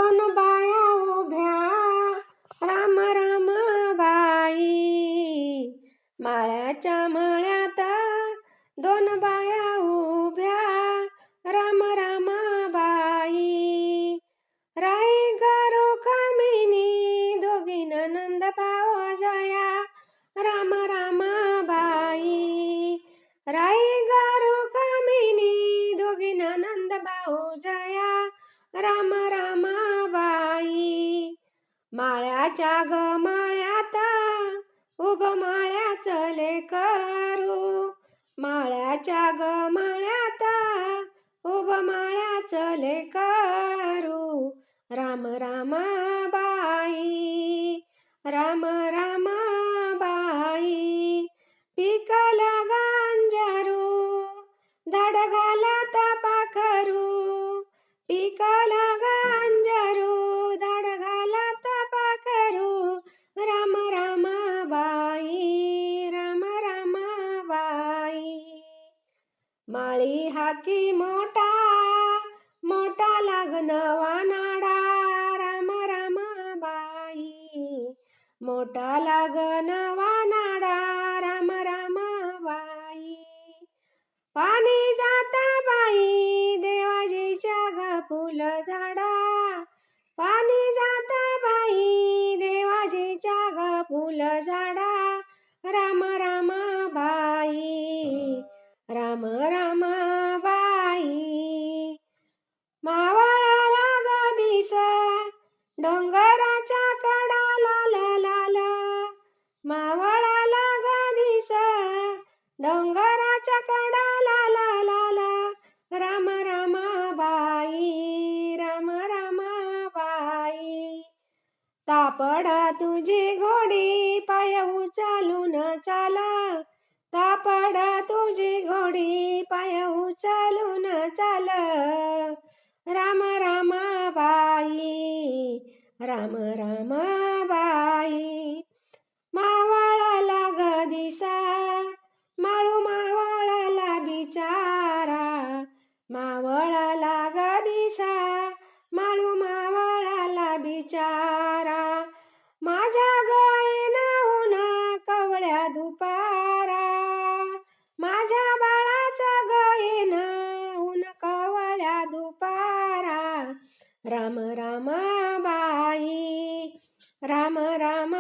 दोन बाया उभ्या राम राम बाई. माळ्याच्या मळ्यात दोन बाया उभ्या राम राम बाई. राई गारो कामिनी दोघी नंद भावजया राम राम बाई. राई गारो कामिनी दोघी नंद भावजया राम राम बाई. माळ्याच्या ग माळ्यात उभ माळ्याचं लेकरू. माळ्याच्या ग माळ्यात उभ माळ्याचं लेकरू राम राम बाई. राम राम बाई. पिकला गांजरू धड घालत पाखरू. पिकला गांजरू धड घालत पाखरू राम राम बाई. राम राम बाई. माळी हाकी मोठा मोठा लागनवा नाडा राम राम बाई. मोठा लागनवा नाडा राम राम बाई. पाणी जाता बाई देवाजीच्या ग फुल झाडा. पाणी जाता बाई देवाजीच्या ग फुल झाडा राम राम बाई. राम राम बाई. मावळाला ग दिस डोंगराच्या कडाला लाल लाल. मावळाला ग दिस डोंगराच्या कडाला लाल लाल राम राम बाई. राम राम बाई. तापड तुझी घोडी पाय उचलून चाल. तापड तुझी घोडी पाय उचलून चाल राम राम बाई. राम राम बाई. मावळाला ग दिसा माळू मावळाला बिचारा. मावळाला ग दिसा माळू मावळाला बिचारा. माझ्या गायीन ऊन कवळ्या दुपारा. माझ्या बाळाचा गायीन ऊन कवळ्या दुपारा राम राम बाई. राम राम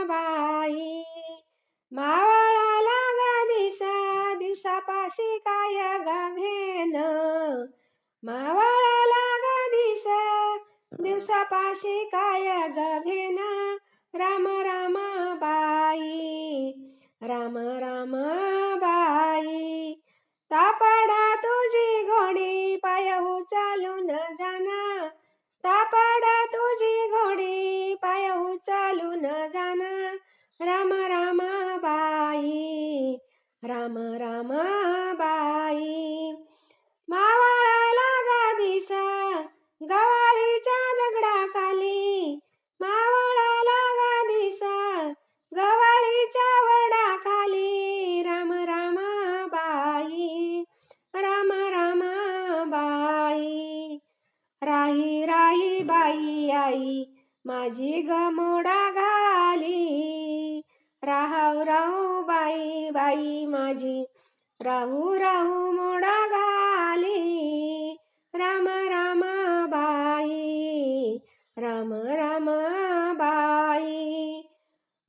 बाई. मावळाला ग दिसा दिवसापाशी काय ग घेन. मावळाला ग दिसा दिवसापाशी काय ग घेन राम राम बाई. राम राम बाई. तापडा तुझी घोडी पाय उचलून जाना. तापडा तुझी घोडी पाय उचलून जाना राम राम बाई. राम राम बाई. मावळाला ग दिसा गवाळीच्या दगडाखाली. मावळाला ग दिसा गवाळीच्या वडाखाली राम राम बाई. राम राम बाई. राही राही बाई आई माझी ग मोडा घाली. राहू राहू बाई बाई माझी राहू राहू मोडा घाली राम राम बाई. राम राम बाई.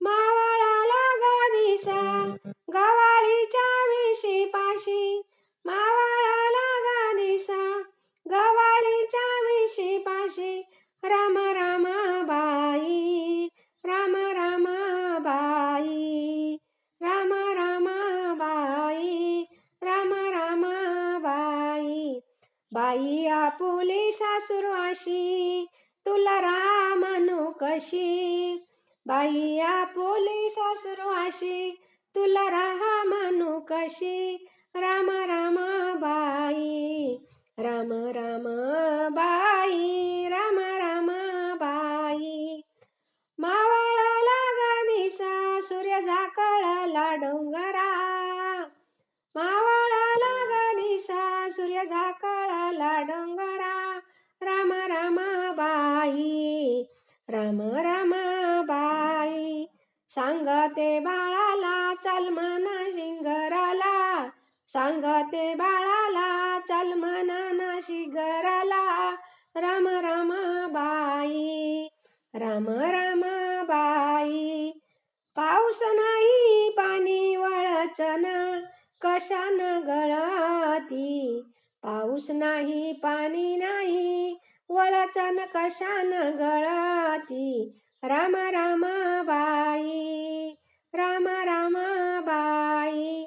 मावळाला ग दिसा गवाळीच्या विशीपाशी. मावळाला ग दिसा गवाळीच्या विशीपाशी राम राम बाई. राम राम बाई. राम राम बाई. राम राम बाई. बाई आपुली सासूरवाशी तुला रामनु कशी. बाई आपुली सासूरवाशी तुला रामनु कशी राम राम बाई. राम राम बाई. राम राम बाई. मावळाला ग दिसा सूर्य झाकळला डोंगरा. मावळाला ग दिसा सूर्य झाकळला डोंगरा राम राम बाई. राम रमाबाई. सांगते बाळाला चल म्हणा शिंगराला, सांगते बाळाला चल म्हणा शिंगराला. राम रमाबाई, राम रमाबाई. पाऊस नाही पाणी वळचन कशान गळती, पाऊस नाही पाणी नाही वळचन कशान गळती. राम रमाबाई, राम रमाबाई.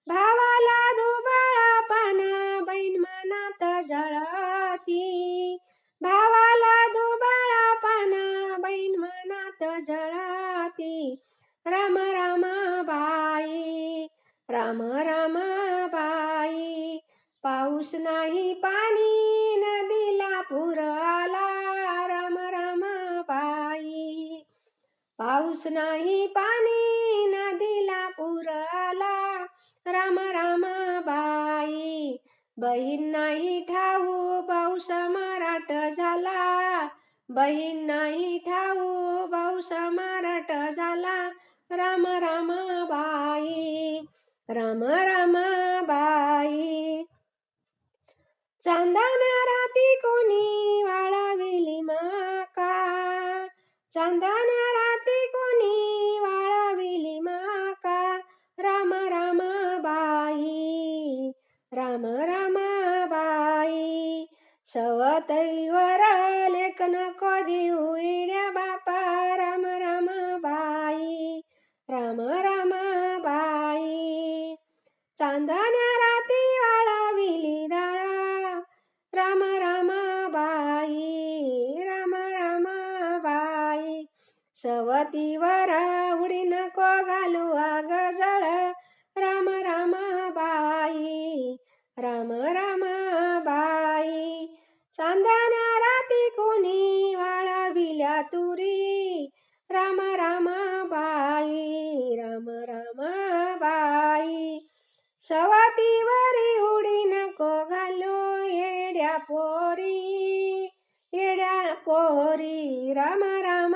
भावाला दुबळापण बहीण मनात जळती, भावाला दुबळापण बहीण मनात जळती. राम रमाबाई, राम रमाबाई. पाऊस नाही पाणी नदीला पूर आला. राम रमाबाई. पाऊस नाही पाणी नदीला पूर आला. राम रमाबाई. बहीण नाही ठाऊ भाऊ सम्राट झाला, बहीण नाही ठाऊ भाऊ सम्राट झाला. राम रमाबाई, राम रमाबाई. चांदण्या राती कोणी वाळविली माका, चांदण्या राती कोणी वाळविली माका. राम रमाबाई, राम रमाबाई. सवतईवर लेख नको देऊ येड्या बापा. राम रमाबाई, राम रमाबाई. चांदण्या राती वाळविली डाळा. राम रमाबाई, राम रमाबाई. सवतीवर उडी नको घालू आग जळ. राम रमाबाई, राम रमाबाई. चांदण्या राती कोणी वाळविल्या तुरी. राम रमाबाई, राम रमाबाई. सवतीवरी उडी नको घालू येड्या पोरी, येड्या पोरी. राम राम